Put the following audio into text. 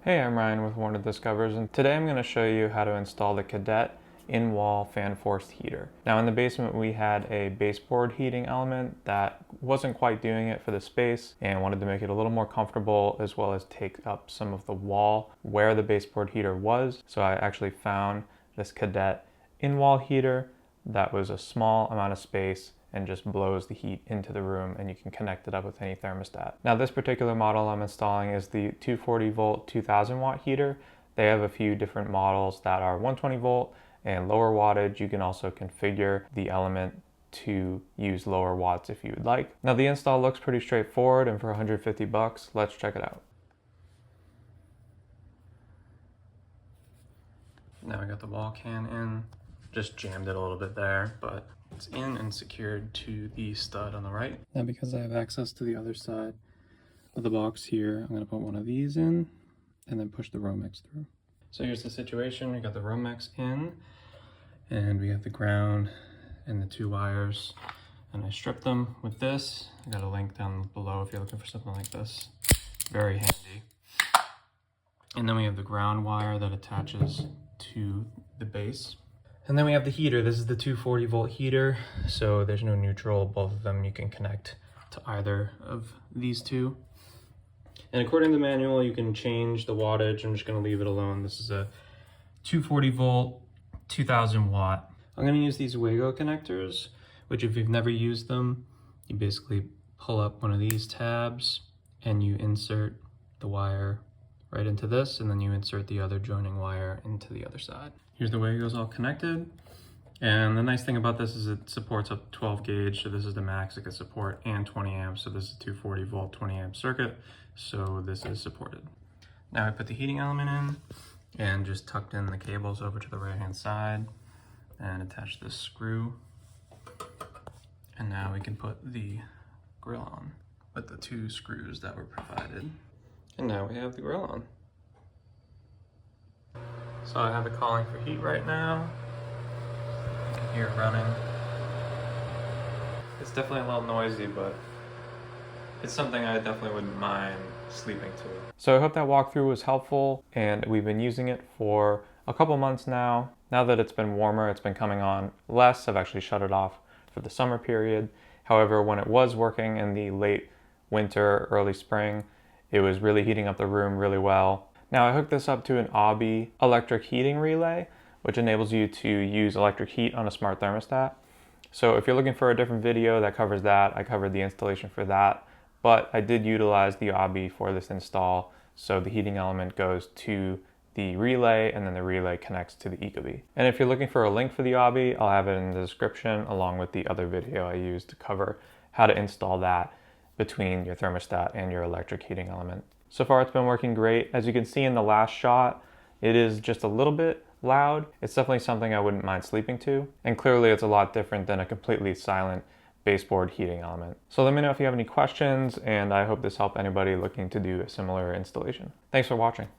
Hey, I'm Ryan with Warner Discovers, and today I'm going to show you how to install the Cadet in-wall fan forced heater. Now in the basement we had a baseboard heating element that wasn't quite doing it for the space and wanted to make it a little more comfortable as well as take up some of the wall where the baseboard heater was. So I actually found this Cadet in-wall heater that was a small amount of space and just blows the heat into the room, and you can connect it up with any thermostat. Now this particular model I'm installing is the 240 volt 2000 watt heater. They have a few different models that are 120 volt and lower wattage. You can also configure the element to use lower watts if you would like. Now the install looks pretty straightforward, and for 150 bucks, let's check it out. Now I got the wall can in, just jammed it a little bit there, but it's in and secured to the stud on the right. Now because I have access to the other side of the box here, I'm going to put one of these in and then push the Romex through. So here's the situation. We got the Romex in and we have the ground and the two wires, and I stripped them with this. I got a link down below if you're looking for something like this. Very handy. And then we have the ground wire that attaches to the base. And then we have the heater. This is the 240 volt heater, so there's no neutral. Both of them you can connect to either of these two. And according to the manual, you can change the wattage. I'm just gonna leave it alone. This is a 240 volt, 2000 watt. I'm gonna use these Wago connectors, which if you've never used them, you basically pull up one of these tabs and you insert the wire right into this, and then you insert the other joining wire into the other side. Here's the way it goes all connected. And the nice thing about this is it supports up to 12 gauge. So this is the max it can support, and 20 amps. So this is a 240 volt, 20 amp circuit. So this is supported. Now I put the heating element in and just tucked in the cables over to the right hand side and attach this screw. And now we can put the grill on with the two screws that were provided. And now we have the grill on. So I have it calling for heat right now. You can hear it running. It's definitely a little noisy, but it's something I definitely wouldn't mind sleeping to. So I hope that walkthrough was helpful, and we've been using it for a couple months now. Now that it's been warmer, it's been coming on less. I've actually shut it off for the summer period. However, when it was working in the late winter, early spring, it was really heating up the room really well. Now I hooked this up to an Obby electric heating relay, which enables you to use electric heat on a smart thermostat. So if you're looking for a different video that covers that, I covered the installation for that, but I did utilize the Obby for this install. So the heating element goes to the relay, and then the relay connects to the Ecobee. And if you're looking for a link for the Obby, I'll have it in the description along with the other video I used to cover how to install that between your thermostat and your electric heating element. So far it's been working great. As you can see in the last shot, it is just a little bit loud. It's definitely something I wouldn't mind sleeping to. And clearly it's a lot different than a completely silent baseboard heating element. So let me know if you have any questions, and I hope this helped anybody looking to do a similar installation. Thanks for watching.